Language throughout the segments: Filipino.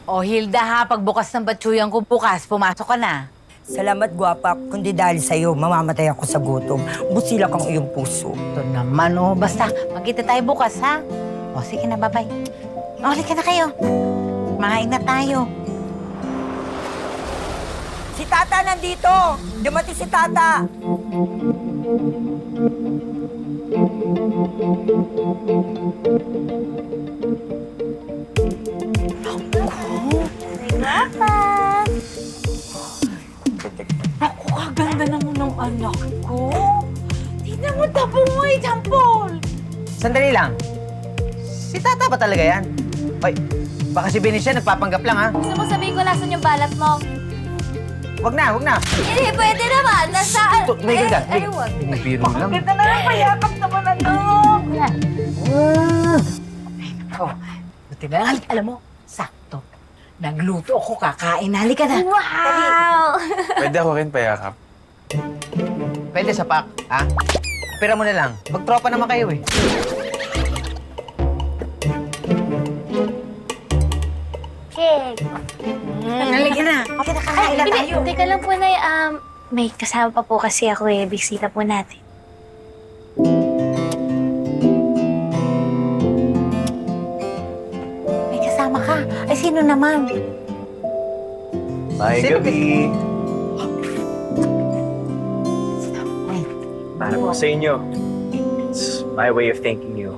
O, Hilda ha, pagbukas ng batsuyan ko bukas, pumasok ka na. Salamat, gwapa. Kundi dahil sa'yo, mamamatay ako sa gutom. Busilak ang iyong puso. Ito naman, oh. Basta, magkita tayo bukas, ha? O, sige na, bye-bye. O, halika na kayo. Makain na tayo. Si Tata nandito! Dumating si Tata! Naku, kaganda naman ng anak ko. Tingnan mo, tapo mo eh, Jampol. Sandali lang. Si Tata ba talaga yan? Hoy, baka si Benicia nagpapanggap lang, ha? Gusto mo sabihin ko nasan yung balat mo? Wag na, wag na. Hindi, pwede naman. Nasaan? Tumigil ka. Ay, wag. Biro lang. Ganda na lang, payakap naman, anak. Oh, buti na lang. Alam mo, sakto. Nagluto ako, kakain. Halika na. Wow! Pwede ako rin payakap. Pwede sa pak, ha? Pera mo na lang. Magtropa naman kayo, eh. Cake. Halika na. Halika na, kakain na tayo. Teka lang po, Nay. May kasama pa po kasi ako eh. Bisita po natin. May kasama ka. Ay, sino naman? May Sino gabi. Ay, Para po sa inyo. It's my way of thanking you.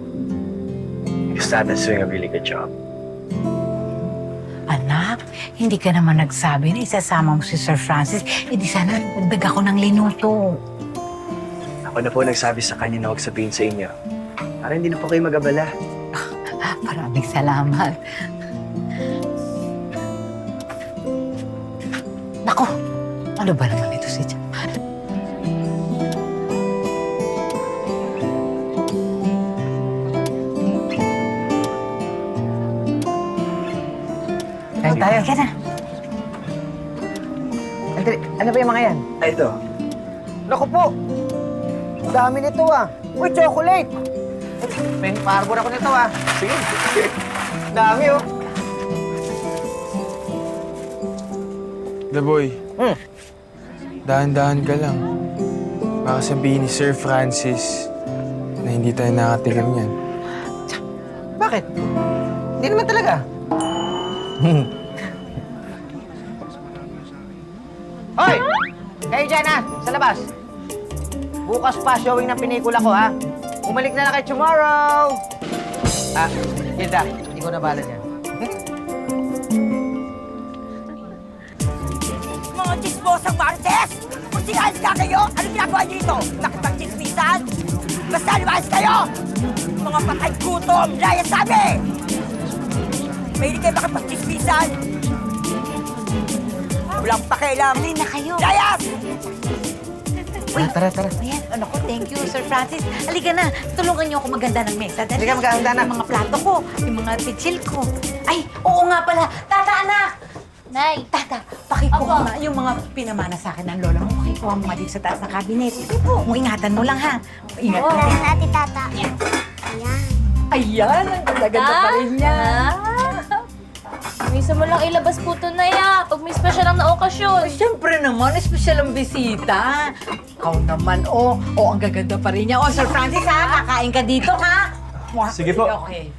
Because Tata's doing a really good job. anak, hindi ka naman nagsabi na isasama mo si Sir Francis. Eh di sana nagdag ako ng linuto. Ako na po nagsabi sa kanya na huwag sabihin sa inyo. Para hindi na po kayo mag-abala. Maraming salamat. Nako, ano ba naman ito si Jamal? Kain tayo. Halika na. Andre, ano ba yung mga yan? Ay, ito. Naku po! Dami nito, ah. Uy, chocolate! May parbor ako nito, ah. Sige. Dami, oh. The boy, dahan-dahan ka lang. Baka sabihin ni Sir Francis na hindi tayo nakatikim niyan. Bakit? Hindi naman talaga. Hoy! Kayo dyan, ha? Sa labas. Bukas pa showing ng pinikula ko, ha? Umalik na lang kayo tomorrow! Ah, Hilda, hindi ko na bahala niyan. Mga chismosang Martes! Kung sinayos ka kayo, anong ginagawa niyo dito? Nakipag-chismisan? Basta lumayas kayo! Mga patay gutom, laya sabi! May hindi kayo makipag-chismisan? Walang pakialam! Alin na kayo? Layas! Tara, tara. Ayan, ano ko, thank you, Sir Francis. Halika na, tulungan niyo ako maganda ng mesa. Dali, Halika, maghahanda na. Yung mga plato ko, yung mga pitsil ko. Ay, oo nga pala. Tata, anak! Nay! Tata, pakikuha Apo. nga yung mga pinamana sa akin ng lola mo. Pakikuha mo nga dito sa taas ng cabinet. Sige po. Kung ingatan mo lang, ha? Ingat ka. Ate Tata. Ayan. Ayan, ang ganda-ganda pa rin niya. Minsan mo lang ilabas po ito, Nay, pag may special lang na okasyon. Siyempre naman, espesyal ang bisita. Ikaw naman, ang gaganda pa rin niya. Oh, Sir Francis, ha? Kakain ka dito, ha? Sige po. Okay.